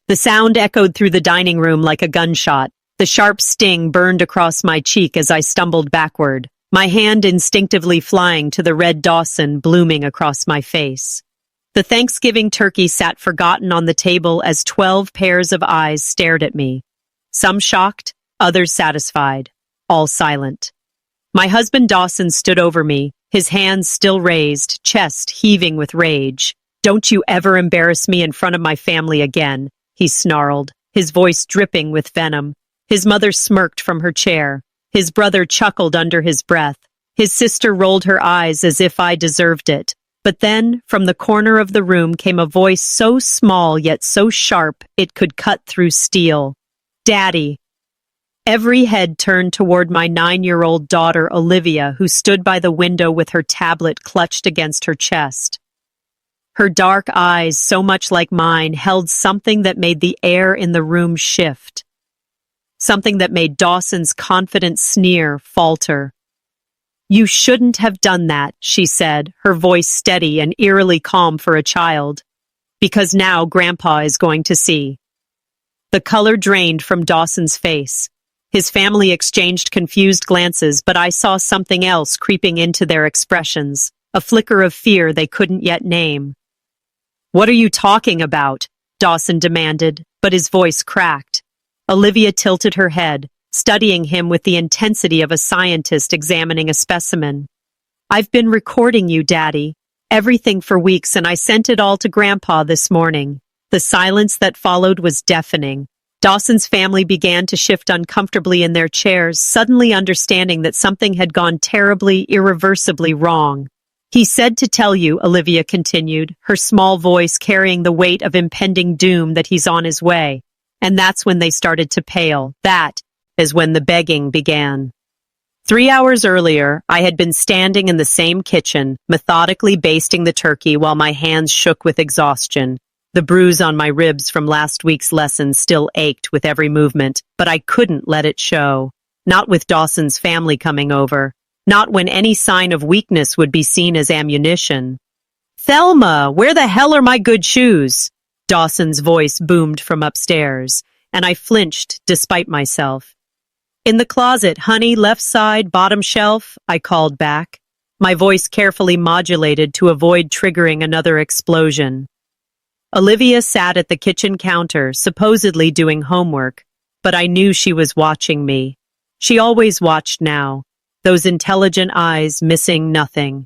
The sound echoed through the dining room like a gunshot. The sharp sting burned across my cheek as I stumbled backward, my hand instinctively flying to the red Dawson blooming across my face. The Thanksgiving turkey sat forgotten on the table as 12 pairs of eyes stared at me. Some shocked, others satisfied, all silent. My husband Dawson stood over me, his hands still raised, chest heaving with rage. "Don't you ever embarrass me in front of my family again," he snarled, his voice dripping with venom. His mother smirked from her chair. His brother chuckled under his breath. His sister rolled her eyes as if I deserved it. But then, from the corner of the room came a voice so small yet so sharp it could cut through steel. "Daddy." Every head turned toward my 9-year-old daughter, Olivia, who stood by the window with her tablet clutched against her chest. Her dark eyes, so much like mine, held something that made the air in the room shift. Something that made Dawson's confident sneer falter. "You shouldn't have done that," she said, her voice steady and eerily calm for a child. "Because now Grandpa is going to see." The color drained from Dawson's face. His family exchanged confused glances, but I saw something else creeping into their expressions, a flicker of fear they couldn't yet name. "What are you talking about?" Dawson demanded, but his voice cracked. Olivia tilted her head, studying him with the intensity of a scientist examining a specimen. "I've been recording you, Daddy. Everything for weeks, and I sent it all to Grandpa this morning." The silence that followed was deafening. Dawson's family began to shift uncomfortably in their chairs, suddenly understanding that something had gone terribly, irreversibly wrong. "He said to tell you," Olivia continued, her small voice carrying the weight of impending doom, "that he's on his way." And that's when they started to pale. That is when the begging began. 3 hours earlier, I had been standing in the same kitchen, methodically basting the turkey while my hands shook with exhaustion. The bruise on my ribs from last week's lesson still ached with every movement, but I couldn't let it show. Not with Dawson's family coming over. Not when any sign of weakness would be seen as ammunition. "Thelma, where the hell are my good shoes?" Dawson's voice boomed from upstairs, and I flinched despite myself. "In the closet, honey, left side, bottom shelf," I called back, my voice carefully modulated to avoid triggering another explosion. Olivia sat at the kitchen counter, supposedly doing homework, but I knew she was watching me. She always watched now, those intelligent eyes missing nothing.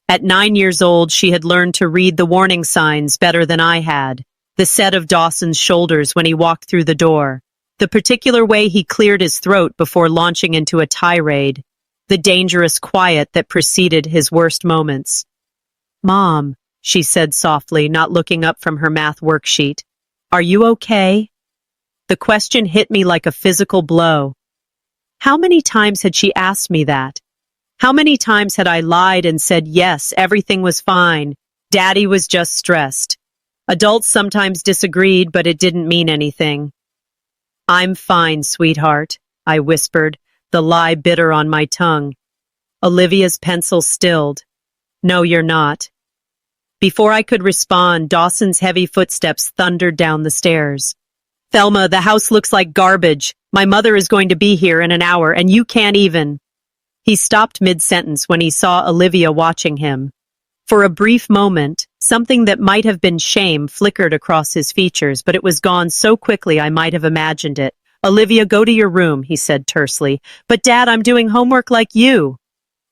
At 9 years old, she had learned to read the warning signs better than I had. The set of Dawson's shoulders when he walked through the door, the particular way he cleared his throat before launching into a tirade, the dangerous quiet that preceded his worst moments. "Mom," she said softly, not looking up from her math worksheet, "are you okay?" The question hit me like a physical blow. How many times had she asked me that? How many times had I lied and said yes, everything was fine, Daddy was just stressed? Adults sometimes disagreed, but it didn't mean anything. "I'm fine, sweetheart," I whispered, the lie bitter on my tongue. Olivia's pencil stilled. "No, you're not." Before I could respond, Dawson's heavy footsteps thundered down the stairs. "Thelma, the house looks like garbage. My mother is going to be here in an hour, and you can't even." He stopped mid-sentence when he saw Olivia watching him. For a brief moment, something that might have been shame flickered across his features, but it was gone so quickly I might have imagined it. "Olivia, go to your room," he said tersely. "But Dad, I'm doing homework like you."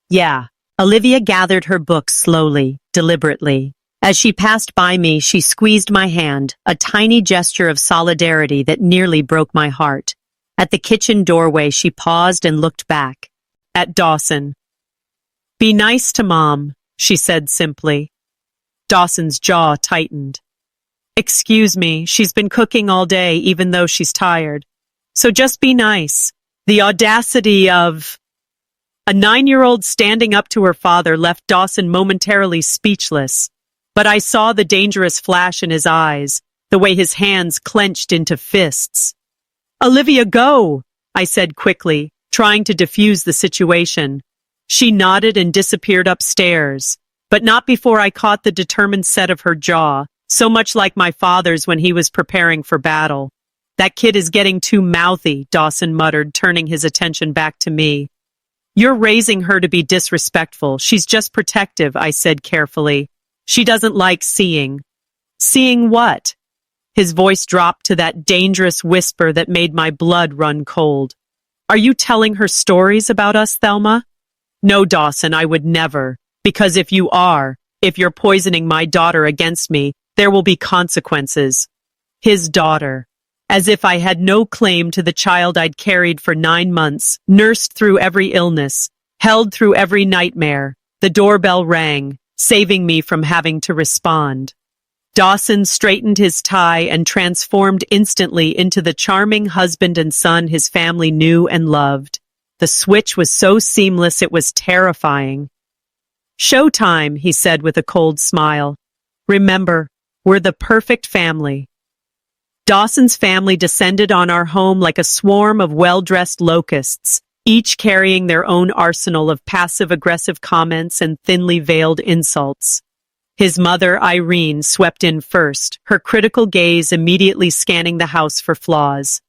"Yeah." Olivia gathered her books slowly, deliberately. As she passed by me, she squeezed my hand, a tiny gesture of solidarity that nearly broke my heart. At the kitchen doorway, she paused and looked back. At Dawson. "Be nice to Mom," she said simply. Dawson's jaw tightened. "Excuse me, she's been cooking all day even though she's tired. So just be nice." The audacity of a 9-year-old standing up to her father left Dawson momentarily speechless. But I saw the dangerous flash in his eyes, the way his hands clenched into fists. "Olivia, go," I said quickly, trying to defuse the situation. She nodded and disappeared upstairs, but not before I caught the determined set of her jaw, So much like my father's when he was preparing for battle. That kid is getting too mouthy, Dawson muttered, turning his attention back to me. You're raising her to be disrespectful. She's just protective, I said carefully. She doesn't like seeing. Seeing what? His voice dropped to that dangerous whisper that made my blood run cold. Are you telling her stories about us, Thelma? No, Dawson, I would never. Because if you're poisoning my daughter against me, there will be consequences. His daughter. As if I had no claim to the child I'd carried for 9 months, nursed through every illness, held through every nightmare. The doorbell rang, saving me from having to respond. Dawson straightened his tie and transformed instantly into the charming husband and son his family knew and loved. The switch was so seamless it was terrifying. Showtime, he said with a cold smile. Remember, we're the perfect family. Dawson's family descended on our home like a swarm of well-dressed locusts, each carrying their own arsenal of passive-aggressive comments and thinly veiled insults. His mother, Irene, swept in first, her critical gaze immediately scanning the house for flaws.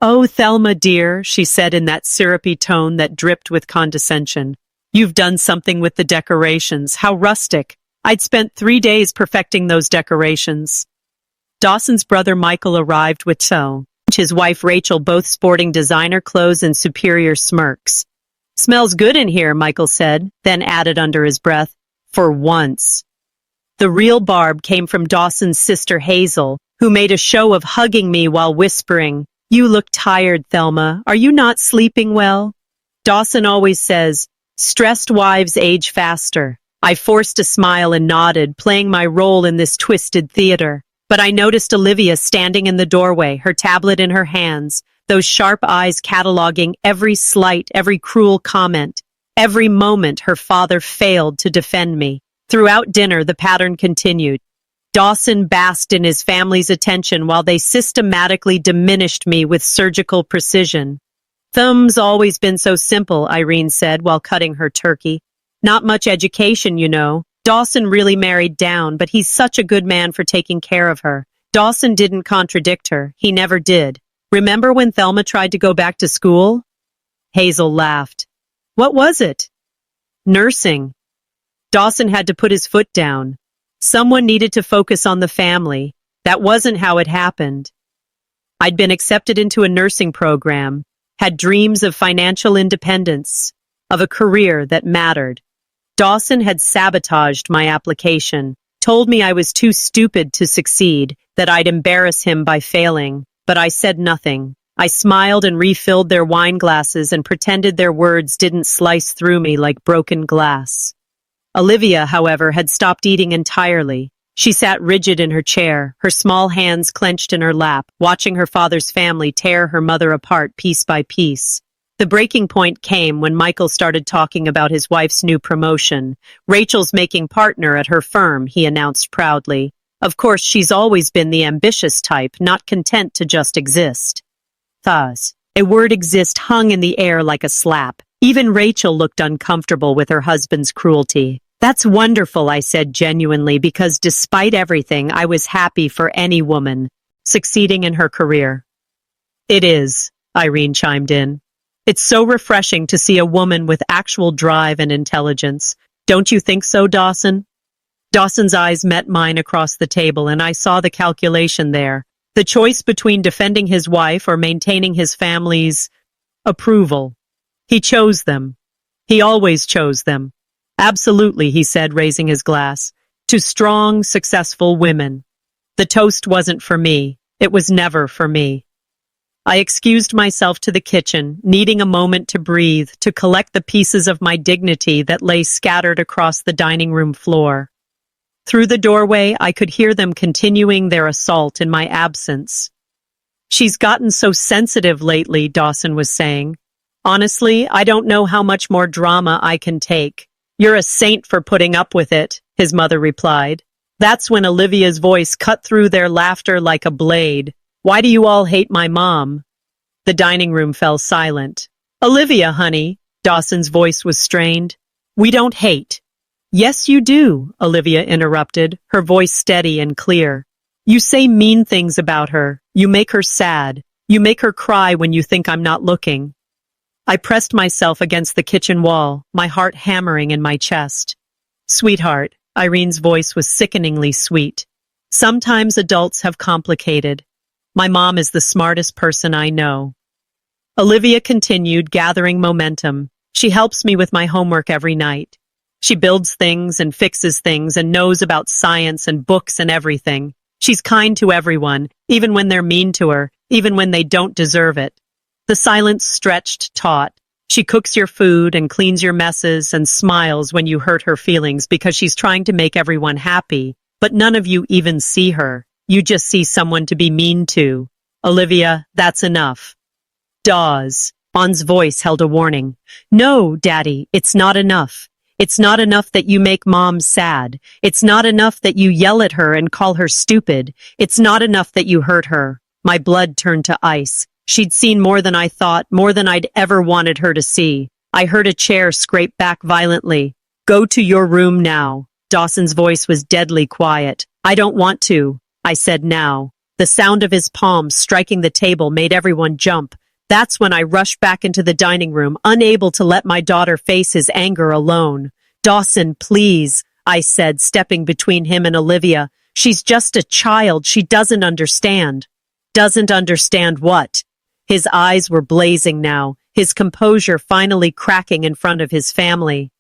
"Oh, Thelma, dear," she said in that syrupy tone that dripped with condescension. "You've done something with the decorations. How rustic. I'd spent 3 days perfecting those decorations." Dawson's brother Michael arrived with his wife Rachel, both sporting designer clothes and superior smirks. "Smells good in here," Michael said, then added under his breath, "for once." The real barb came from Dawson's sister Hazel, who made a show of hugging me while whispering, "You look tired, Thelma. Are you not sleeping well?" Dawson always says, "Stressed wives age faster." I forced a smile and nodded, playing my role in this twisted theater. But I noticed Olivia standing in the doorway, her tablet in her hands, those sharp eyes cataloging every slight, every cruel comment. Every moment her father failed to defend me. Throughout dinner, the pattern continued. Dawson basked in his family's attention while they systematically diminished me with surgical precision. "Thumb's always been so simple," Irene said while cutting her turkey. "Not much education, you know. Dawson really married down, but he's such a good man for taking care of her." Dawson didn't contradict her. He never did. "Remember when Thelma tried to go back to school?" Hazel laughed. "What was it?" "Nursing." Dawson had to put his foot down. Someone needed to focus on the family. That wasn't how it happened. I'd been accepted into a nursing program, had dreams of financial independence, of a career that mattered. Dawson had sabotaged my application, told me I was too stupid to succeed, that I'd embarrass him by failing, but I said nothing. I smiled and refilled their wine glasses and pretended their words didn't slice through me like broken glass. Olivia, however, had stopped eating entirely. She sat rigid in her chair, her small hands clenched in her lap, watching her father's family tear her mother apart piece by piece. The breaking point came when Michael started talking about his wife's new promotion. "Rachel's making partner at her firm," he announced proudly. "Of course, she's always been the ambitious type, not content to just exist." Thus, a word exist hung in the air like a slap. Even Rachel looked uncomfortable with her husband's cruelty. "That's wonderful," I said genuinely, because despite everything, I was happy for any woman succeeding in her career. "It is," Irene chimed in. "It's so refreshing to see a woman with actual drive and intelligence. Don't you think so, Dawson?" Dawson's eyes met mine across the table, and I saw the calculation there. The choice between defending his wife or maintaining his family's approval. He chose them. He always chose them. "Absolutely," he said, raising his glass. "To strong, successful women." The toast wasn't for me. It was never for me. I excused myself to the kitchen, needing a moment to breathe, to collect the pieces of my dignity that lay scattered across the dining room floor. Through the doorway, I could hear them continuing their assault in my absence. "She's gotten so sensitive lately," Dawson was saying. "Honestly, I don't know how much more drama I can take." "You're a saint for putting up with it," his mother replied. That's when Olivia's voice cut through their laughter like a blade. "Why do you all hate my mom?" The dining room fell silent. "Olivia, honey," Dawson's voice was strained. "We don't hate." "Yes, you do," Olivia interrupted, her voice steady and clear. You say mean things about her. You make her sad. You make her cry when you think I'm not looking. I pressed myself against the kitchen wall, my heart hammering in my chest. Sweetheart, Irene's voice was sickeningly sweet. Sometimes adults have complicated. My mom is the smartest person I know. Olivia continued, gathering momentum. She helps me with my homework every night. She builds things and fixes things and knows about science and books and everything. She's kind to everyone, even when they're mean to her, even when they don't deserve it. The silence stretched taut. She cooks your food and cleans your messes and smiles when you hurt her feelings because she's trying to make everyone happy, but none of you even see her. You just see someone to be mean to. Olivia, that's enough. Dawes. Bon's voice held a warning. No, Daddy, it's not enough. It's not enough that you make Mom sad. It's not enough that you yell at her and call her stupid. It's not enough that you hurt her. My blood turned to ice. She'd seen more than I thought, more than I'd ever wanted her to see. I heard a chair scrape back violently. Go to your room now. Dawson's voice was deadly quiet. I don't want to, I said now. The sound of his palms striking the table made everyone jump. That's when I rushed back into the dining room, unable to let my daughter face his anger alone. Dawson, please, I said, stepping between him and Olivia. She's just a child. She doesn't understand. Doesn't understand what? His eyes were blazing now, his composure finally cracking in front of his family.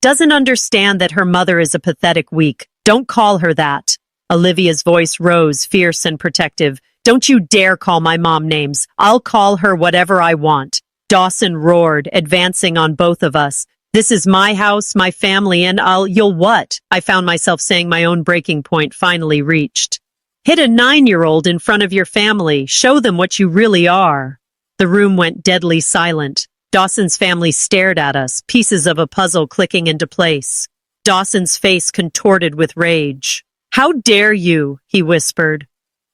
Doesn't understand that her mother is a pathetic weak. Don't call her that. Olivia's voice rose, fierce and protective. Don't you dare call my mom names. I'll call her whatever I want. Dawson roared, advancing on both of us. This is my house, my family, and you'll what? I found myself saying my own breaking point finally reached. Hit a 9-year-old in front of your family. Show them what you really are. The room went deadly silent. Dawson's family stared at us, pieces of a puzzle clicking into place. Dawson's face contorted with rage. How dare you, he whispered.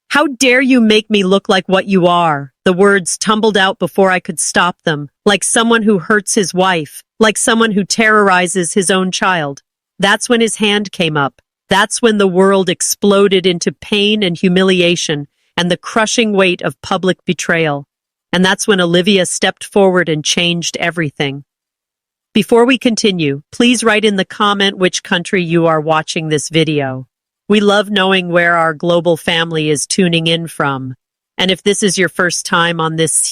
How dare you make me look like what you are? The words tumbled out before I could stop them, like someone who hurts his wife, like someone who terrorizes his own child. That's when his hand came up. That's when the world exploded into pain and humiliation and the crushing weight of public betrayal. And that's when Olivia stepped forward and changed everything. Before we continue, please write in the comment which country you are watching this video. We love knowing where our global family is tuning in from. And if this is your first time on this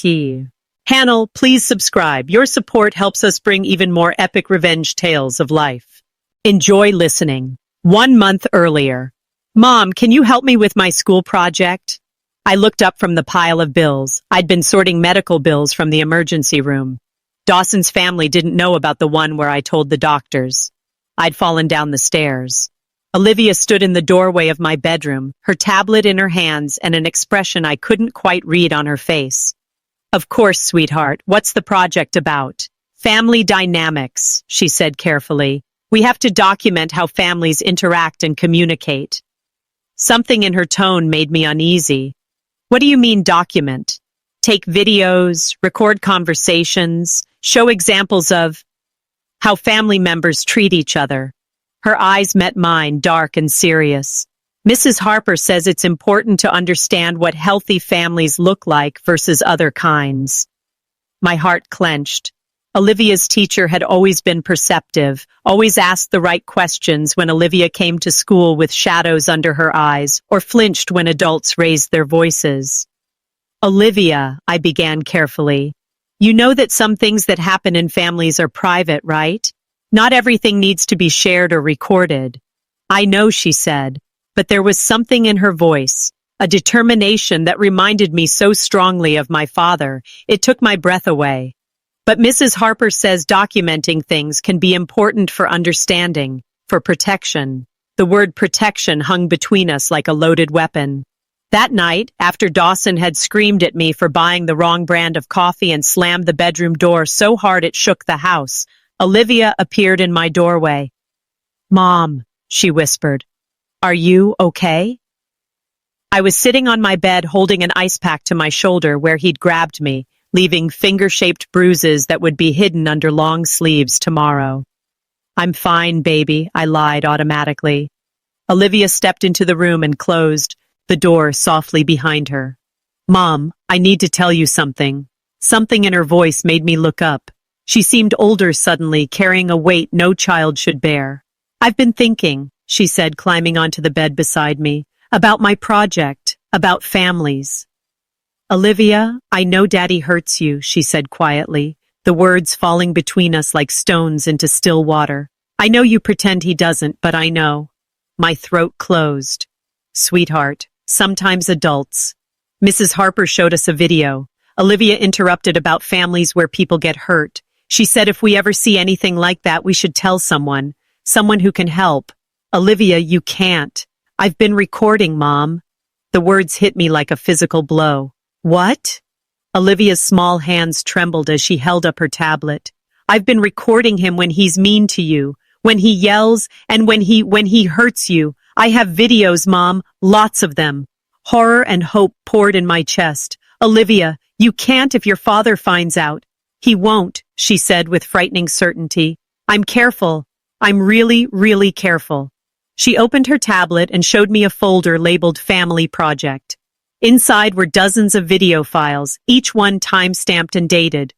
channel, please subscribe. Your support helps us bring even more epic revenge tales of life. Enjoy listening. 1 month earlier. Mom, can you help me with my school project? I looked up from the pile of bills. I'd been sorting medical bills from the emergency room. Dawson's family didn't know about the one where I told the doctors. I'd fallen down the stairs. Olivia stood in the doorway of my bedroom, her tablet in her hands and an expression I couldn't quite read on her face. Of course, sweetheart. What's the project about? Family dynamics, she said carefully. We have to document how families interact and communicate. Something in her tone made me uneasy. What do you mean document? Take videos, record conversations, show examples of how family members treat each other. Her eyes met mine, dark and serious. Mrs. Harper says it's important to understand what healthy families look like versus other kinds. My heart clenched. Olivia's teacher had always been perceptive, always asked the right questions when Olivia came to school with shadows under her eyes or flinched when adults raised their voices. Olivia, I began carefully, you know that some things that happen in families are private, right? Not everything needs to be shared or recorded. I know, she said, but there was something in her voice, a determination that reminded me so strongly of my father. It took my breath away. But Mrs. Harper says documenting things can be important for understanding, for protection. The word protection hung between us like a loaded weapon. That night, after Dawson had screamed at me for buying the wrong brand of coffee and slammed the bedroom door so hard it shook the house, Olivia appeared in my doorway. Mom, she whispered, are you okay? I was sitting on my bed holding an ice pack to my shoulder where he'd grabbed me, leaving finger-shaped bruises that would be hidden under long sleeves tomorrow. I'm fine, baby, I lied automatically. Olivia stepped into the room and closed the door softly behind her. "Mom, I need to tell you something." Something in her voice made me look up. She seemed older suddenly, carrying a weight no child should bear. "I've been thinking," she said, climbing onto the bed beside me, "about my project, about families." "Olivia, I know Daddy hurts you," she said quietly, the words falling between us like stones into still water. "I know you pretend he doesn't, but I know." My throat closed. "Sweetheart, sometimes adults." Mrs. Harper showed us a video. Olivia interrupted about families where people get hurt. She said if we ever see anything like that, we should tell someone who can help. "Olivia, you can't." "I've been recording, Mom." The words hit me like a physical blow. "What?" Olivia's small hands trembled as she held up her tablet. "I've been recording him when he's mean to you, when he yells, and when he hurts you. I have videos, Mom, lots of them." Horror and hope poured in my chest. "Olivia, you can't if your father finds out." "He won't," she said with frightening certainty. "I'm careful. I'm really, really careful." She opened her tablet and showed me a folder labeled Family Project. Inside were dozens of video files, each one time-stamped and dated.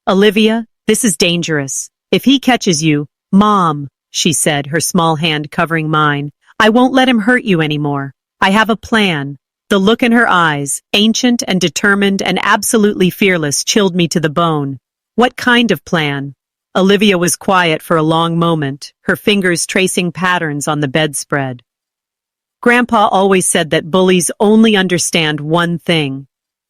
"Olivia, this is dangerous. If he catches you—" "Mom," she said, her small hand covering mine, "I won't let him hurt you anymore. I have a plan." The look in her eyes, ancient and determined and absolutely fearless, chilled me to the bone. "What kind of plan?" Olivia was quiet for a long moment, her fingers tracing patterns on the bedspread. "Grandpa always said that bullies only understand one thing."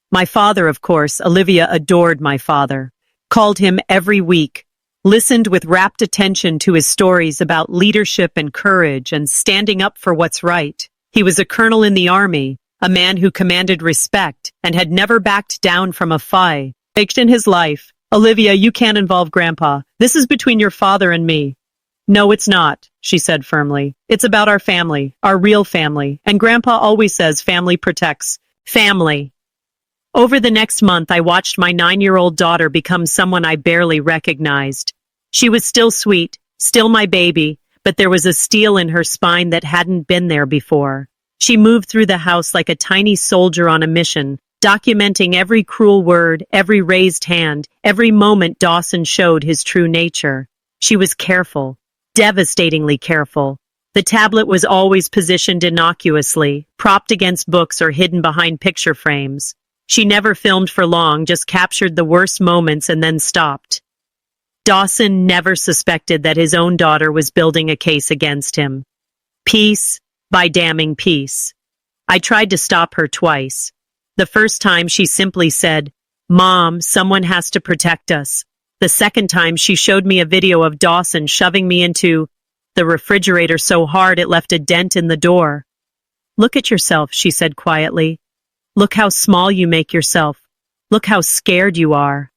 My father, of course. Olivia adored my father, called him every week, listened with rapt attention to his stories about leadership and courage and standing up for what's right. He was a colonel in the army, a man who commanded respect and had never backed down from a fight. Baked in his life. "Olivia, you can't involve Grandpa. This is between your father and me." "No, it's not," she said firmly. "It's about our family, our real family, and Grandpa always says family protects family." Over the next month, I watched my 9-year-old daughter become someone I barely recognized. She was still sweet, still my baby, but there was a steel in her spine that hadn't been there before. She moved through the house like a tiny soldier on a mission, documenting every cruel word, every raised hand, every moment Dawson showed his true nature. She was careful, devastatingly careful. The tablet was always positioned innocuously, propped against books or hidden behind picture frames. She never filmed for long, just captured the worst moments and then stopped. Dawson never suspected that his own daughter was building a case against him. Peace by damning peace. I tried to stop her twice. The first time she simply said, "Mom, someone has to protect us." The second time she showed me a video of Dawson shoving me into the refrigerator so hard it left a dent in the door. "Look at yourself," she said quietly. "Look how small you make yourself. Look how scared you are."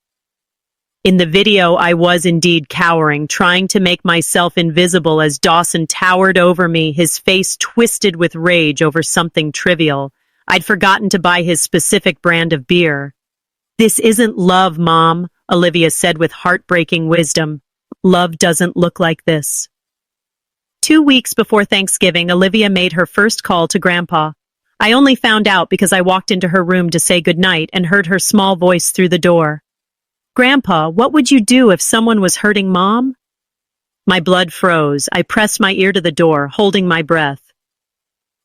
In the video, I was indeed cowering, trying to make myself invisible as Dawson towered over me, his face twisted with rage over something trivial. I'd forgotten to buy his specific brand of beer. "This isn't love, Mom," Olivia said with heartbreaking wisdom. "Love doesn't look like this." 2 weeks before Thanksgiving, Olivia made her first call to Grandpa. I only found out because I walked into her room to say goodnight and heard her small voice through the door. "Grandpa, what would you do if someone was hurting Mom?" My blood froze. I pressed my ear to the door, holding my breath.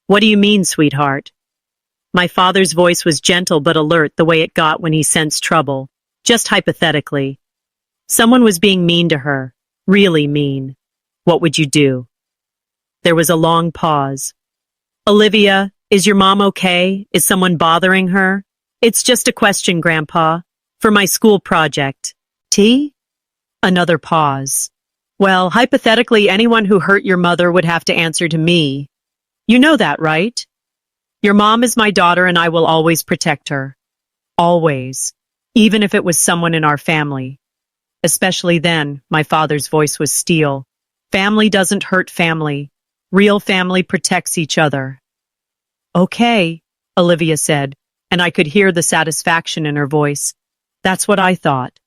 "What do you mean, sweetheart?" My father's voice was gentle but alert, the way it got when he sensed trouble. "Just hypothetically. Someone was being mean to her. Really mean. What would you do?" There was a long pause. "Olivia, is your mom okay? Is someone bothering her?" "It's just a question, Grandpa. For my school project." "Tea?" Another pause. "Well, hypothetically, anyone who hurt your mother would have to answer to me. You know that, right? Your mom is my daughter and I will always protect her. Always. Even if it was someone in our family." Especially then, my father's voice was steel. "Family doesn't hurt family. Real family protects each other." "Okay," Olivia said, and I could hear the satisfaction in her voice. That's what I thought.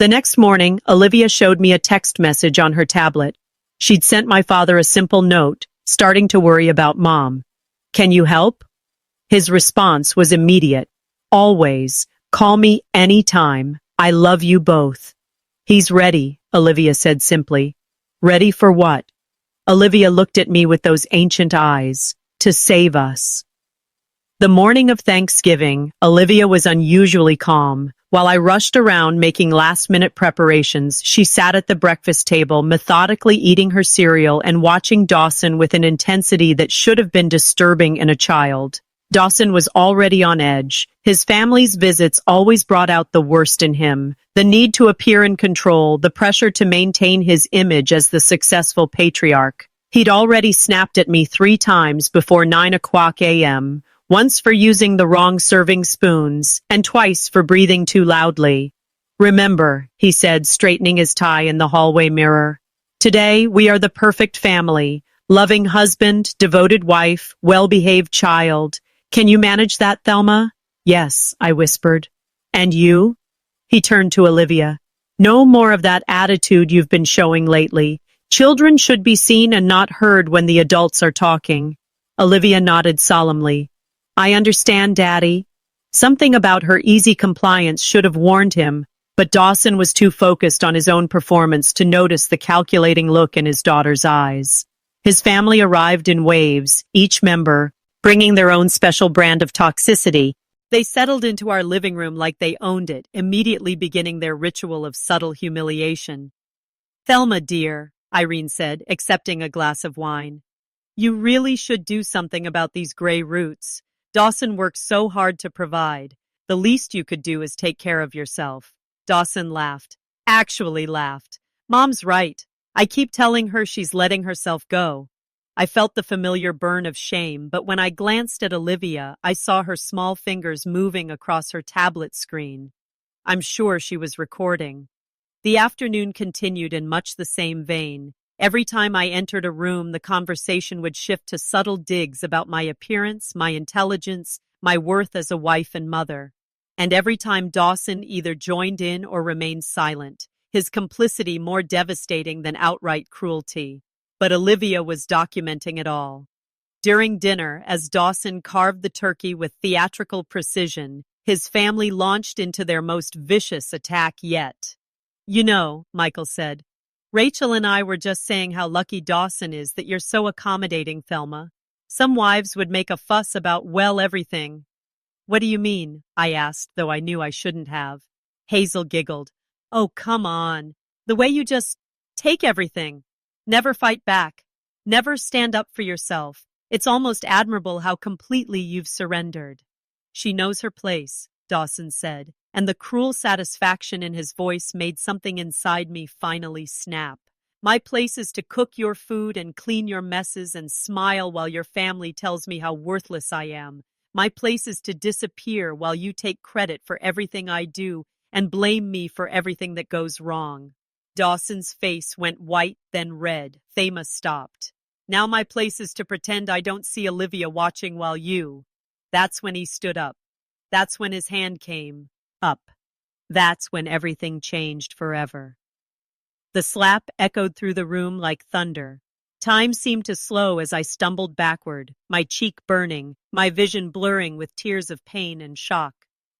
The next morning, Olivia showed me a text message on her tablet. She'd sent my father a simple note, starting to worry about Mom. "Can you help?" His response was immediate. Always. Call me anytime. I love you both. He's ready, Olivia said simply. Ready for what? Olivia looked at me with those ancient eyes. To save us. The morning of Thanksgiving, Olivia was unusually calm. While I rushed around making last-minute preparations, she sat at the breakfast table, methodically eating her cereal and watching Dawson with an intensity that should have been disturbing in a child. Dawson was already on edge. His family's visits always brought out the worst in him. The need to appear in control, the pressure to maintain his image as the successful patriarch. He'd already snapped at me 3 times before 9 a.m., once for using the wrong serving spoons, and twice for breathing too loudly. Remember, he said, straightening his tie in the hallway mirror. Today, we are the perfect family. Loving husband, devoted wife, well-behaved child. Can you manage that, Thelma? Yes, I whispered. And you? He turned to Olivia. No more of that attitude you've been showing lately. Children should be seen and not heard when the adults are talking. Olivia nodded solemnly. I understand, Daddy. Something about her easy compliance should have warned him, but Dawson was too focused on his own performance to notice the calculating look in his daughter's eyes. His family arrived in waves, each member bringing their own special brand of toxicity. They settled into our living room like they owned it, immediately beginning their ritual of subtle humiliation. Thelma, dear, Irene said, accepting a glass of wine. You really should do something about these gray roots. Dawson works so hard to provide. The least you could do is take care of yourself. Dawson laughed. Actually laughed. Mom's right. I keep telling her she's letting herself go. I felt the familiar burn of shame, but when I glanced at Olivia, I saw her small fingers moving across her tablet screen. I'm sure she was recording. The afternoon continued in much the same vein. Every time I entered a room, the conversation would shift to subtle digs about my appearance, my intelligence, my worth as a wife and mother. And every time Dawson either joined in or remained silent, his complicity more devastating than outright cruelty. But Olivia was documenting it all. During dinner, as Dawson carved the turkey with theatrical precision, his family launched into their most vicious attack yet. You know, Michael said, Rachel and I were just saying how lucky Dawson is that you're so accommodating, Thelma. Some wives would make a fuss about, well, everything. What do you mean? I asked, though I knew I shouldn't have. Hazel giggled. Oh, come on. The way you just take everything. Never fight back. Never stand up for yourself. It's almost admirable how completely you've surrendered. She knows her place, Dawson said, and the cruel satisfaction in his voice made something inside me finally snap. My place is to cook your food and clean your messes and smile while your family tells me how worthless I am. My place is to disappear while you take credit for everything I do and blame me for everything that goes wrong. Dawson's face went white, then red. Thelma stopped. Now my place is to pretend I don't see Olivia watching while you. That's when he stood up. That's when his hand came up. That's when everything changed forever. The slap echoed through the room like thunder. Time seemed to slow as I stumbled backward, my cheek burning, my vision blurring with tears of pain and shock.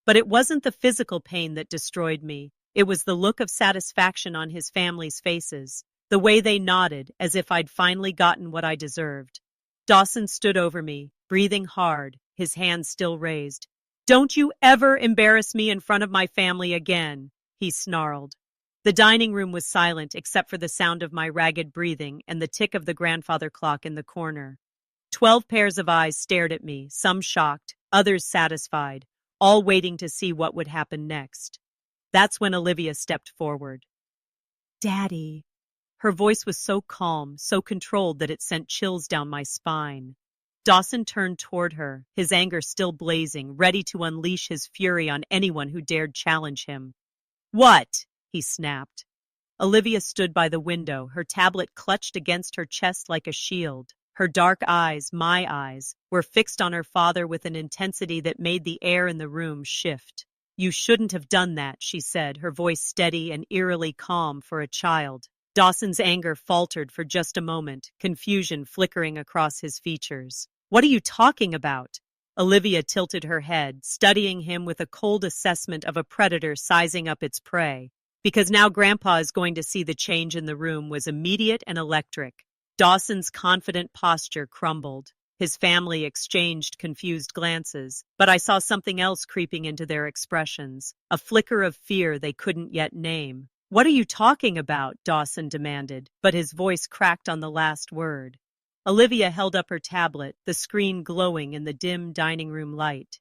But it wasn't the physical pain that destroyed me. It was the look of satisfaction on his family's faces, the way they nodded as if I'd finally gotten what I deserved. Dawson stood over me, breathing hard, his hands still raised. Don't you ever embarrass me in front of my family again, he snarled. The dining room was silent except for the sound of my ragged breathing and the tick of the grandfather clock in the corner. 12 pairs of eyes stared at me, some shocked, others satisfied, all waiting to see what would happen next. That's when Olivia stepped forward. Daddy. Her voice was so calm, so controlled that it sent chills down my spine. Dawson turned toward her, his anger still blazing, ready to unleash his fury on anyone who dared challenge him. What? He snapped. Olivia stood by the window, her tablet clutched against her chest like a shield. Her dark eyes, my eyes, were fixed on her father with an intensity that made the air in the room shift. You shouldn't have done that, she said, her voice steady and eerily calm for a child. Dawson's anger faltered for just a moment, confusion flickering across his features. What are you talking about? Olivia tilted her head, studying him with a cold assessment of a predator sizing up its prey. Because now Grandpa is going to see the change in the room was immediate and electric. Dawson's confident posture crumbled. His family exchanged confused glances, but I saw something else creeping into their expressions, a flicker of fear they couldn't yet name. "What are you talking about?" Dawson demanded, but his voice cracked on the last word. Olivia held up her tablet, the screen glowing in the dim dining room light.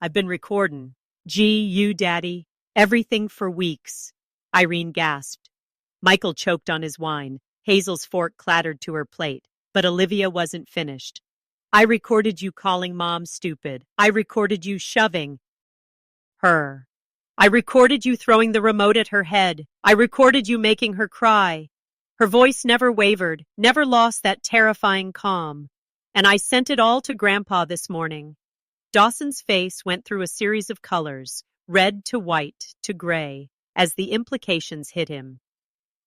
"I've been recording. Gee, you, Daddy. Everything for weeks." Irene gasped. Michael choked on his wine. Hazel's fork clattered to her plate, but Olivia wasn't finished. "I recorded you calling Mom stupid. I recorded you shoving her. I recorded you throwing the remote at her head. I recorded you making her cry." Her voice never wavered, never lost that terrifying calm. "And I sent it all to Grandpa this morning." Dawson's face went through a series of colors, red to white to gray, as the implications hit him.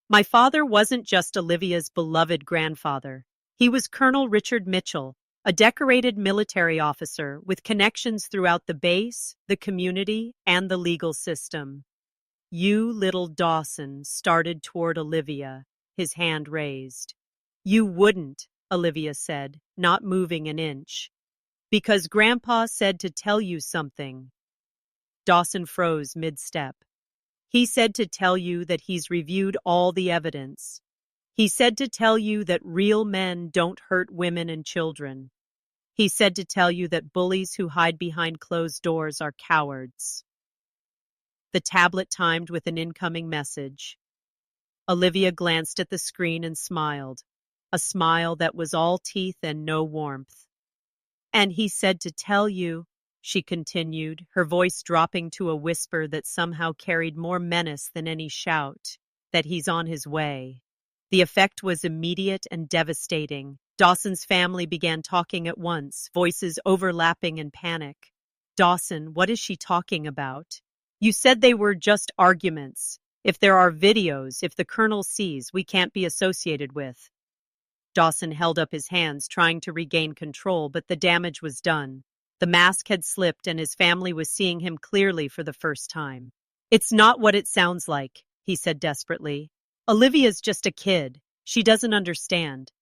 My father wasn't just Olivia's beloved grandfather. He was Colonel Richard Mitchell, a decorated military officer with connections throughout the base, the community, and the legal system. "You little," Dawson started toward Olivia, his hand raised. "You wouldn't," Olivia said, not moving an inch. "Because Grandpa said to tell you something." Dawson froze mid-step. "He said to tell you that he's reviewed all the evidence. He said to tell you that real men don't hurt women and children. He said to tell you that bullies who hide behind closed doors are cowards." The tablet timed with an incoming message. Olivia glanced at the screen and smiled, a smile that was all teeth and no warmth. "And he said to tell you," she continued, her voice dropping to a whisper that somehow carried more menace than any shout, "that he's on his way." The effect was immediate and devastating. Dawson's family began talking at once, voices overlapping in panic. "Dawson, what is she talking about? You said they were just arguments. If there are videos, if the Colonel sees, we can't be associated with." Dawson held up his hands, trying to regain control, but the damage was done. The mask had slipped and his family was seeing him clearly for the first time. "It's not what it sounds like," he said desperately. "Olivia's just a kid. She doesn't understand."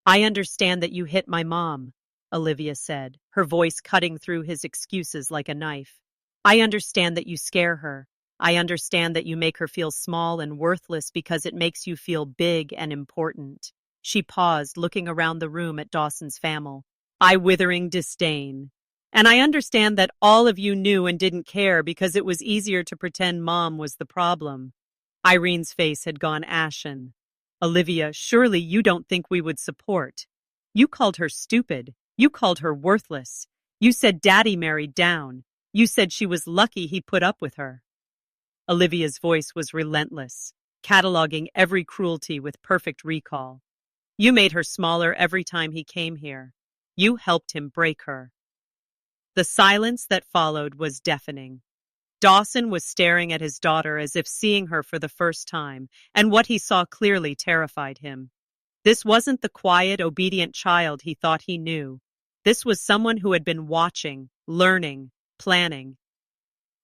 "I understand that you hit my mom," Olivia said, her voice cutting through his excuses like a knife. "I understand that you scare her. I understand that you make her feel small and worthless because it makes you feel big and important." She paused, looking around the room at Dawson's family. "I withering disdain. And I understand that all of you knew and didn't care because it was easier to pretend Mom was the problem." Irene's face had gone ashen. "Olivia, surely you don't think we would support. You called her stupid. You called her worthless. You said Daddy married down. You said she was lucky he put up with her." Olivia's voice was relentless, cataloging every cruelty with perfect recall. "You made her smaller every time he came here. You helped him break her." The silence that followed was deafening. Dawson was staring at his daughter as if seeing her for the first time, and what he saw clearly terrified him. This wasn't the quiet, obedient child he thought he knew. This was someone who had been watching, learning, planning.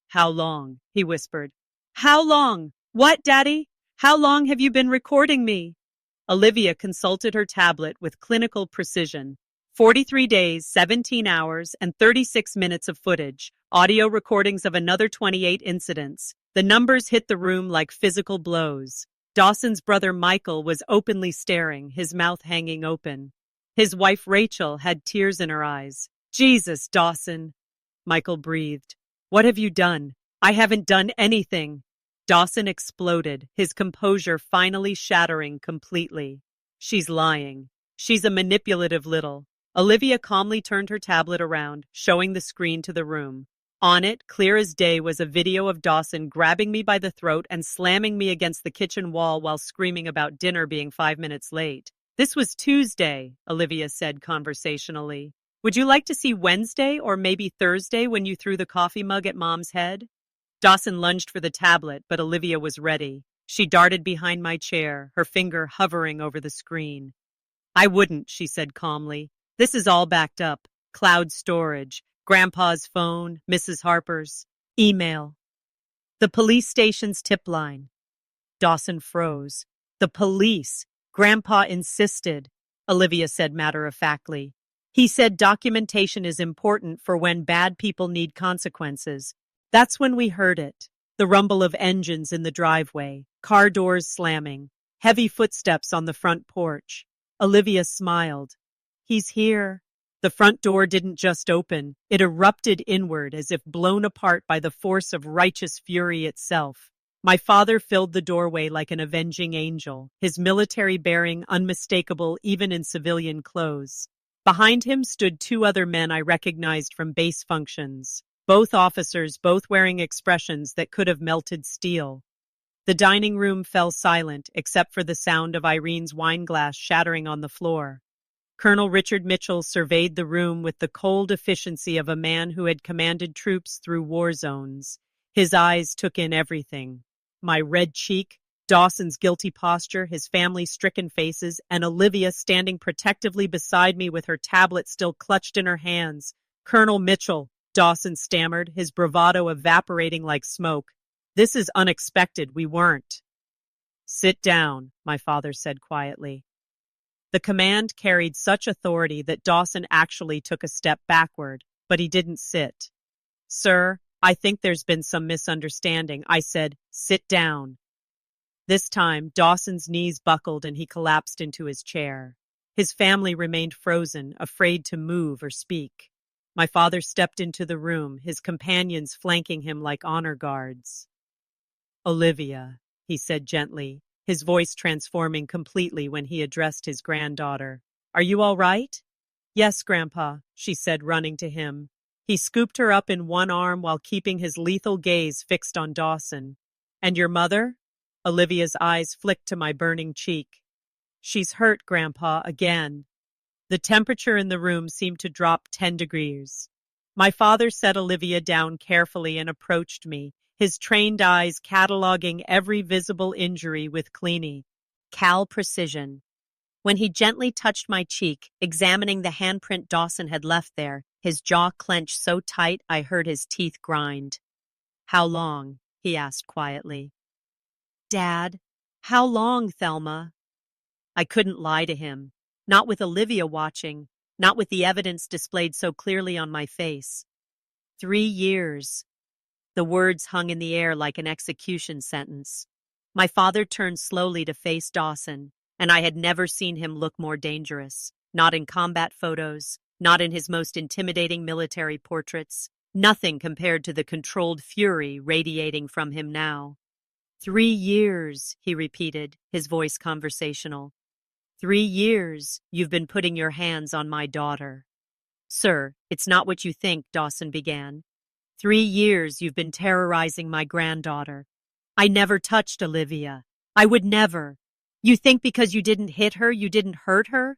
"How long?" he whispered. "How long? What, Daddy? How long have you been recording me?" Olivia consulted her tablet with clinical precision. 43 days, 17 hours, and 36 minutes of footage, audio recordings of another 28 incidents. The numbers hit the room like physical blows. Dawson's brother Michael was openly staring, his mouth hanging open. His wife Rachel had tears in her eyes. "Jesus, Dawson," Michael breathed. "What have you done?" "I haven't done anything." Dawson exploded, his composure finally shattering completely. "She's lying. She's a manipulative little." Olivia calmly turned her tablet around, showing the screen to the room. On it, clear as day, was a video of Dawson grabbing me by the throat and slamming me against the kitchen wall while screaming about dinner being 5 minutes late. "This was Tuesday," Olivia said conversationally. "Would you like to see Wednesday or maybe Thursday when you threw the coffee mug at Mom's head?" Dawson lunged for the tablet, but Olivia was ready. She darted behind my chair, her finger hovering over the screen. "I wouldn't," she said calmly. "This is all backed up. Cloud storage. Grandpa's phone, Mrs. Harper's, email. The police station's tip line. Dawson froze. The police. Grandpa insisted, Olivia said matter-of-factly. He said documentation is important for when bad people need consequences. That's when we heard it. The rumble of engines in the driveway, car doors slamming, heavy footsteps on the front porch. Olivia smiled. He's here. The front door didn't just open. It erupted inward as if blown apart by the force of righteous fury itself. My father filled the doorway like an avenging angel, his military bearing unmistakable even in civilian clothes. Behind him stood two other men I recognized from base functions, both officers, both wearing expressions that could have melted steel. The dining room fell silent except for the sound of Irene's wine glass shattering on the floor. Colonel Richard Mitchell surveyed the room with the cold efficiency of a man who had commanded troops through war zones. His eyes took in everything. My red cheek, Dawson's guilty posture, his family-stricken faces, and Olivia standing protectively beside me with her tablet still clutched in her hands. Colonel Mitchell, Dawson stammered, his bravado evaporating like smoke. This is unexpected. We weren't. Sit down, my father said quietly. The command carried such authority that Dawson actually took a step backward, but he didn't sit. Sir, I think there's been some misunderstanding. I said, sit down. This time, Dawson's knees buckled and he collapsed into his chair. His family remained frozen, afraid to move or speak. My father stepped into the room, his companions flanking him like honor guards. Olivia, he said gently, his voice transforming completely when he addressed his granddaughter. Are you all right? Yes, Grandpa, she said, running to him. He scooped her up in one arm while keeping his lethal gaze fixed on Dawson. And your mother? Olivia's eyes flicked to my burning cheek. She's hurt, Grandpa, again. The temperature in the room seemed to drop 10 degrees. My father set Olivia down carefully and approached me, his trained eyes cataloging every visible injury with cal precision. When he gently touched my cheek, examining the handprint Dawson had left there, his jaw clenched so tight I heard his teeth grind. How long? He asked quietly. Dad, how long, Thelma? I couldn't lie to him. Not with Olivia watching, not with the evidence displayed so clearly on my face. 3 years. The words hung in the air like an execution sentence. My father turned slowly to face Dawson, and I had never seen him look more dangerous. Not in combat photos, not in his most intimidating military portraits. Nothing compared to the controlled fury radiating from him now. 3 years, he repeated, his voice conversational. 3 years you've been putting your hands on my daughter. Sir, it's not what you think, Dawson began. 3 years you've been terrorizing my granddaughter. I never touched Olivia. I would never. You think because you didn't hit her, you didn't hurt her?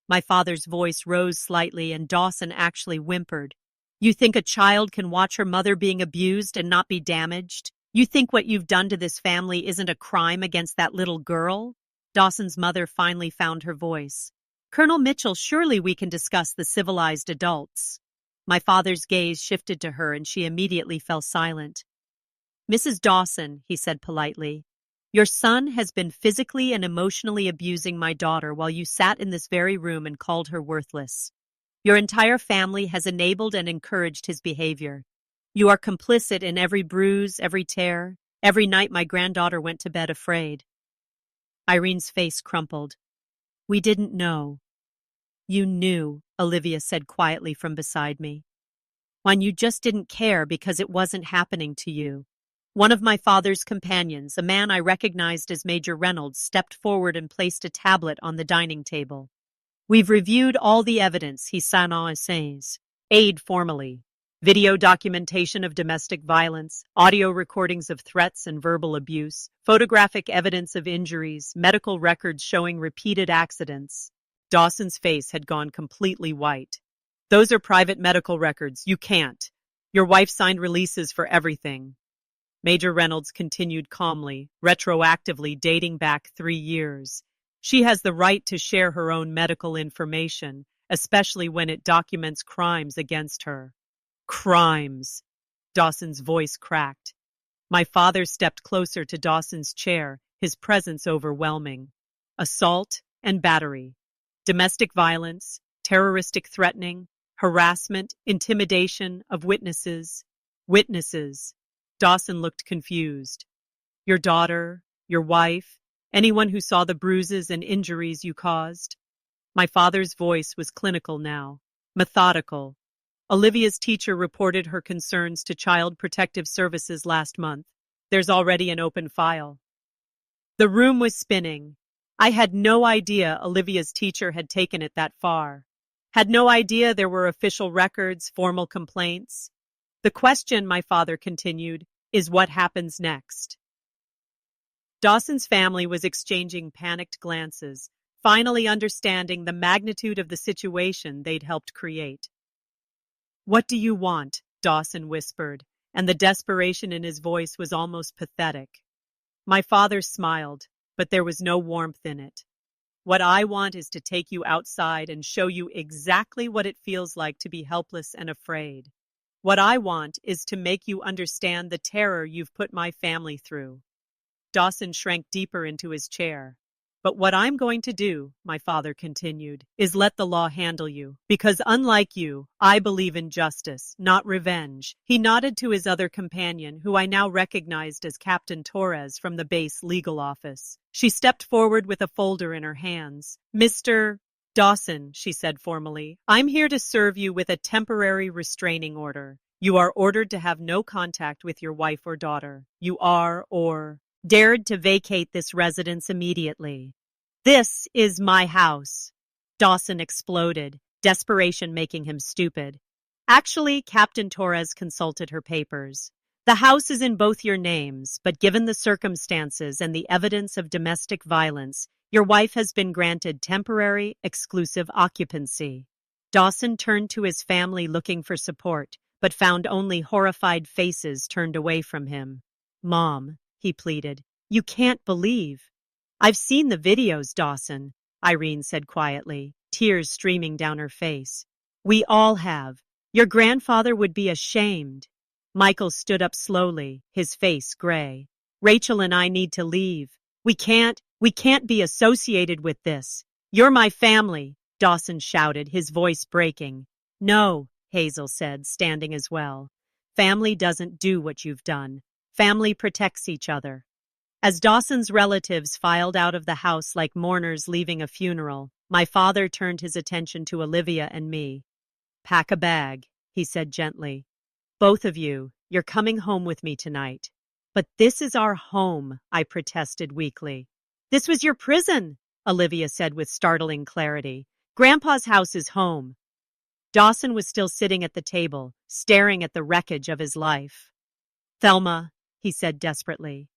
My father's voice rose slightly and Dawson actually whimpered. You think a child can watch her mother being abused and not be damaged? You think what you've done to this family isn't a crime against that little girl? Dawson's mother finally found her voice. Colonel Mitchell, surely we can discuss the civilized adults. My father's gaze shifted to her and she immediately fell silent. Mrs. Dawson, he said politely, your son has been physically and emotionally abusing my daughter while you sat in this very room and called her worthless. Your entire family has enabled and encouraged his behavior. You are complicit in every bruise, every tear, every night my granddaughter went to bed afraid. Irene's face crumpled. We didn't know. You knew, Olivia said quietly from beside me. When you just didn't care because it wasn't happening to you. One of my father's companions, a man I recognized as Major Reynolds, stepped forward and placed a tablet on the dining table. We've reviewed all the evidence, he says. Aid formally. Video documentation of domestic violence, audio recordings of threats and verbal abuse, photographic evidence of injuries, medical records showing repeated accidents. Dawson's face had gone completely white. Those are private medical records. You can't. Your wife signed releases for everything. Major Reynolds continued calmly, retroactively dating back 3 years. She has the right to share her own medical information, especially when it documents crimes against her. Crimes. Dawson's voice cracked. My father stepped closer to Dawson's chair, his presence overwhelming. Assault and battery. Domestic violence, terroristic threatening, harassment, intimidation of witnesses. Witnesses. Dawson looked confused. Your daughter, your wife, anyone who saw the bruises and injuries you caused? My father's voice was clinical now, methodical. Olivia's teacher reported her concerns to Child Protective Services last month. There's already an open file. The room was spinning. I had no idea Olivia's teacher had taken it that far. Had no idea there were official records, formal complaints. The question, my father continued, is what happens next? Dawson's family was exchanging panicked glances, finally understanding the magnitude of the situation they'd helped create. What do you want? Dawson whispered, and the desperation in his voice was almost pathetic. My father smiled, but there was no warmth in it. What I want is to take you outside and show you exactly what it feels like to be helpless and afraid. What I want is to make you understand the terror you've put my family through. Dawson shrank deeper into his chair. But what I'm going to do, my father continued, is let the law handle you. Because unlike you, I believe in justice, not revenge. He nodded to his other companion, who I now recognized as Captain Torres from the base legal office. She stepped forward with a folder in her hands. Mr. Dawson, she said formally, I'm here to serve you with a temporary restraining order. You are ordered to have no contact with your wife or daughter. You are, or dared to vacate this residence immediately. This is my house. Dawson exploded, desperation making him stupid. Actually, Captain Torres consulted her papers. The house is in both your names, but given the circumstances and the evidence of domestic violence, your wife has been granted temporary, exclusive occupancy. Dawson turned to his family looking for support, but found only horrified faces turned away from him. Mom, he pleaded, you can't believe. I've seen the videos, Dawson, Irene said quietly, tears streaming down her face. We all have. Your grandfather would be ashamed. Michael stood up slowly, his face gray. Rachel and I need to leave. We can't be associated with this. You're my family, Dawson shouted, his voice breaking. No, Hazel said, standing as well. Family doesn't do what you've done. Family protects each other. As Dawson's relatives filed out of the house like mourners leaving a funeral, my father turned his attention to Olivia and me. Pack a bag, he said gently. Both of you, you're coming home with me tonight. But this is our home, I protested weakly. This was your prison, Olivia said with startling clarity. Grandpa's house is home. Dawson was still sitting at the table, staring at the wreckage of his life. Thelma, he said desperately.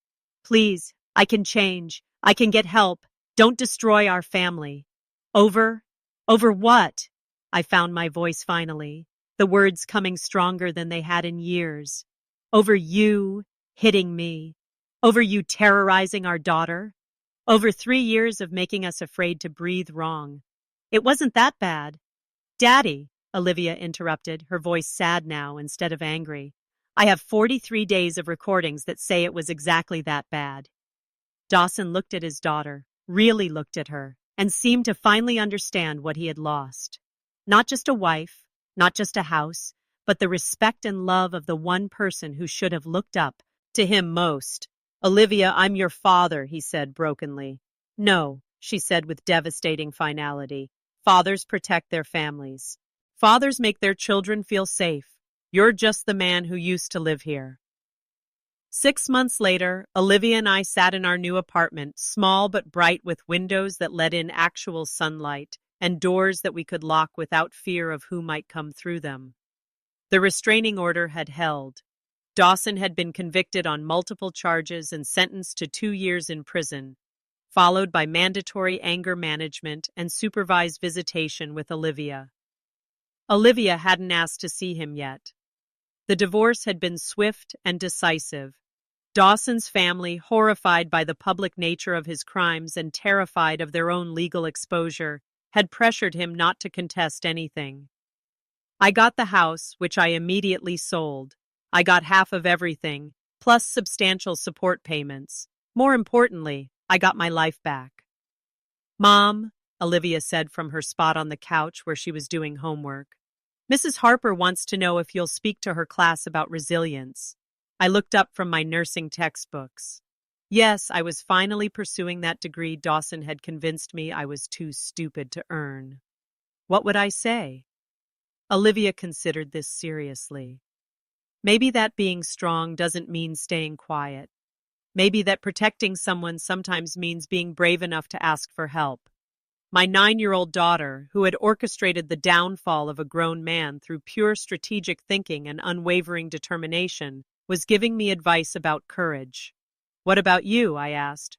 Please, I can change. I can get help. Don't destroy our family. Over? Over what? I found my voice finally, the words coming stronger than they had in years. Over you hitting me. Over you terrorizing our daughter. Over 3 years of making us afraid to breathe wrong. It wasn't that bad. Daddy, Olivia interrupted, her voice sad now instead of angry. I have 43 days of recordings that say it was exactly that bad. Dawson looked at his daughter, really looked at her, and seemed to finally understand what he had lost. Not just a wife, not just a house, but the respect and love of the one person who should have looked up to him most. Olivia, I'm your father, he said brokenly. No, she said with devastating finality. Fathers protect their families. Fathers make their children feel safe. You're just the man who used to live here. 6 months later, Olivia and I sat in our new apartment, small but bright with windows that let in actual sunlight and doors that we could lock without fear of who might come through them. The restraining order had held. Dawson had been convicted on multiple charges and sentenced to 2 years in prison, followed by mandatory anger management and supervised visitation with Olivia. Olivia hadn't asked to see him yet. The divorce had been swift and decisive. Dawson's family, horrified by the public nature of his crimes and terrified of their own legal exposure, had pressured him not to contest anything. I got the house, which I immediately sold. I got half of everything, plus substantial support payments. More importantly, I got my life back. Mom, Olivia said from her spot on the couch where she was doing homework, Mrs. Harper wants to know if you'll speak to her class about resilience. I looked up from my nursing textbooks. Yes, I was finally pursuing that degree Dawson had convinced me I was too stupid to earn. What would I say? Olivia considered this seriously. Maybe that being strong doesn't mean staying quiet. Maybe that protecting someone sometimes means being brave enough to ask for help. My 9-year-old daughter, who had orchestrated the downfall of a grown man through pure strategic thinking and unwavering determination, was giving me advice about courage. What about you? I asked.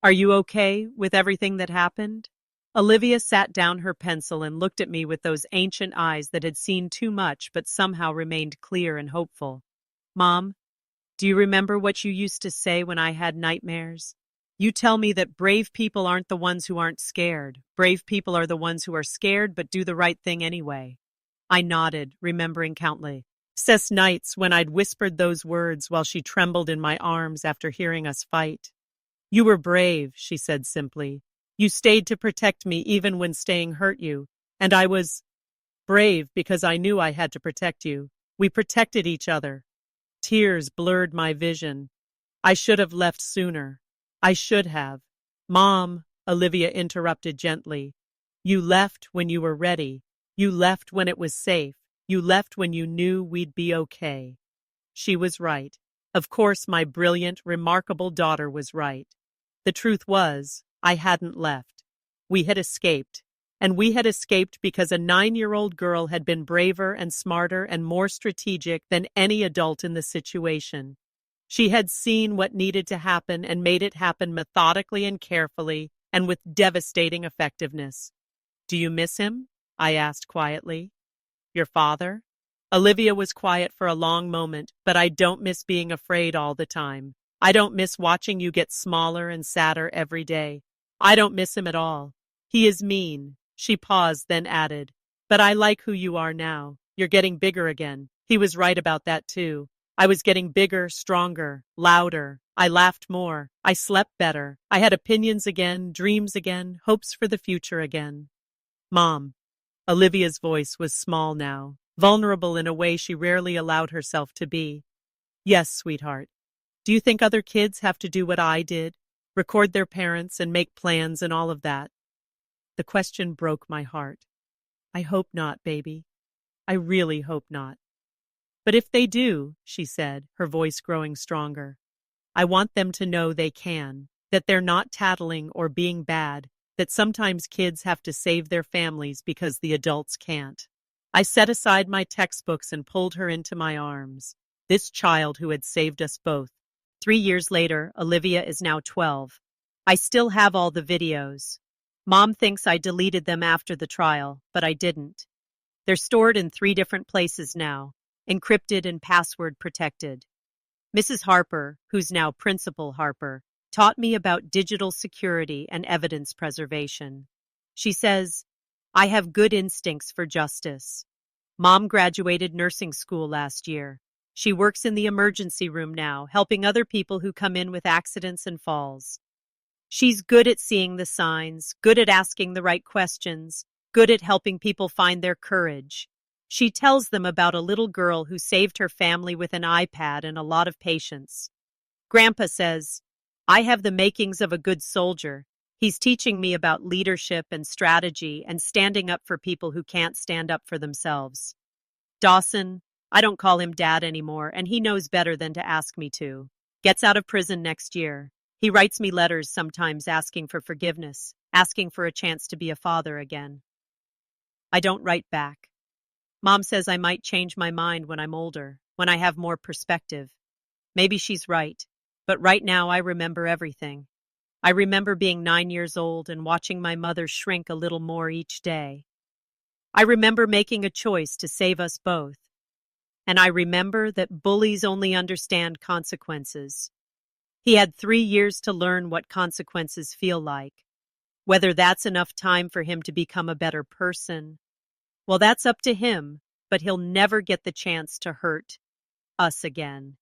Are you okay with everything that happened? Olivia sat down her pencil and looked at me with those ancient eyes that had seen too much but somehow remained clear and hopeful. Mom, do you remember what you used to say when I had nightmares? You tell me that brave people aren't the ones who aren't scared. Brave people are the ones who are scared but do the right thing anyway. I nodded, remembering countless nights when I'd whispered those words while she trembled in my arms after hearing us fight. You were brave, she said simply. You stayed to protect me even when staying hurt you. And I was brave because I knew I had to protect you. We protected each other. Tears blurred my vision. I should have left sooner. I should have. Mom, Olivia interrupted gently. You left when you were ready. You left when it was safe. You left when you knew we'd be okay. She was right. Of course, my brilliant, remarkable daughter was right. The truth was, I hadn't left. We had escaped. And we had escaped because a 9-year-old girl had been braver and smarter and more strategic than any adult in the situation. She had seen what needed to happen and made it happen methodically and carefully and with devastating effectiveness. Do you miss him? I asked quietly. Your father? Olivia was quiet for a long moment, but I don't miss being afraid all the time. I don't miss watching you get smaller and sadder every day. I don't miss him at all. He is mean. She paused, then added, but I like who you are now. You're getting bigger again. He was right about that too. I was getting bigger, stronger, louder. I laughed more. I slept better. I had opinions again, dreams again, hopes for the future again. Mom. Olivia's voice was small now, vulnerable in a way she rarely allowed herself to be. Yes, sweetheart. Do you think other kids have to do what I did? Record their parents and make plans and all of that? The question broke my heart. I hope not, baby. I really hope not. But if they do, she said, her voice growing stronger, I want them to know they can, that they're not tattling or being bad, that sometimes kids have to save their families because the adults can't. I set aside my textbooks and pulled her into my arms, this child who had saved us both. 3 years later, Olivia is now 12. I still have all the videos. Mom thinks I deleted them after the trial, but I didn't. They're stored in 3 different places now, encrypted and password protected. Mrs. Harper, who's now Principal Harper, taught me about digital security and evidence preservation. She says, I have good instincts for justice. Mom graduated nursing school last year. She works in the emergency room now, helping other people who come in with accidents and falls. She's good at seeing the signs, good at asking the right questions, good at helping people find their courage. She tells them about a little girl who saved her family with an iPad and a lot of patience. Grandpa says, I have the makings of a good soldier. He's teaching me about leadership and strategy and standing up for people who can't stand up for themselves. Dawson, I don't call him Dad anymore, and he knows better than to ask me to. Gets out of prison next year. He writes me letters sometimes asking for forgiveness, asking for a chance to be a father again. I don't write back. Mom says I might change my mind when I'm older, when I have more perspective. Maybe she's right, but right now I remember everything. I remember being 9 years old and watching my mother shrink a little more each day. I remember making a choice to save us both. And I remember that bullies only understand consequences. He had 3 years to learn what consequences feel like. Whether that's enough time for him to become a better person, well, that's up to him, but he'll never get the chance to hurt us again.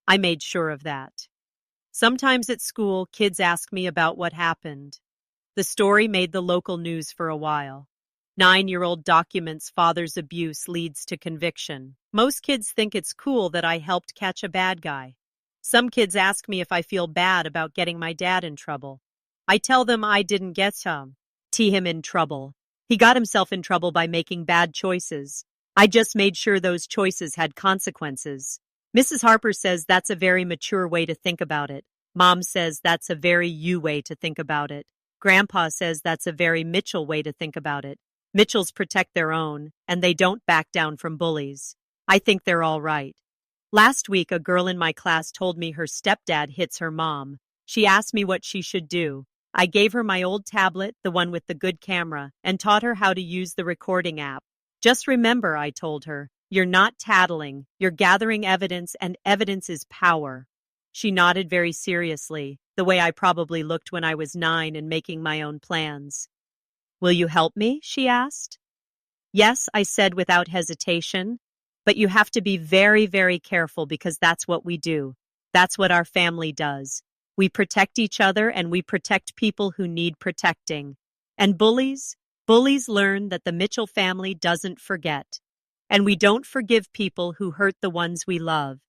I made sure of that. Sometimes at school, kids ask me about what happened. The story made the local news for a while. 9-year-old documents father's abuse leads to conviction. Most kids think it's cool that I helped catch a bad guy. Some kids ask me if I feel bad about getting my dad in trouble. I tell them I didn't get him in trouble. He got himself in trouble by making bad choices. I just made sure those choices had consequences. Mrs. Harper says that's a very mature way to think about it. Mom says that's a very you way to think about it. Grandpa says that's a very Mitchell way to think about it. Mitchells protect their own, and they don't back down from bullies. I think they're all right. Last week, a girl in my class told me her stepdad hits her mom. She asked me what she should do. I gave her my old tablet, the one with the good camera, and taught her how to use the recording app. Just remember, I told her, you're not tattling, you're gathering evidence, and evidence is power. She nodded very seriously, the way I probably looked when I was 9 and making my own plans. Will you help me? She asked. Yes, I said without hesitation. But you have to be very, very careful because that's what we do. That's what our family does. We protect each other and we protect people who need protecting. And bullies learn that the Mitchell family doesn't forget. And we don't forgive people who hurt the ones we love.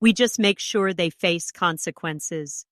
We just make sure they face consequences.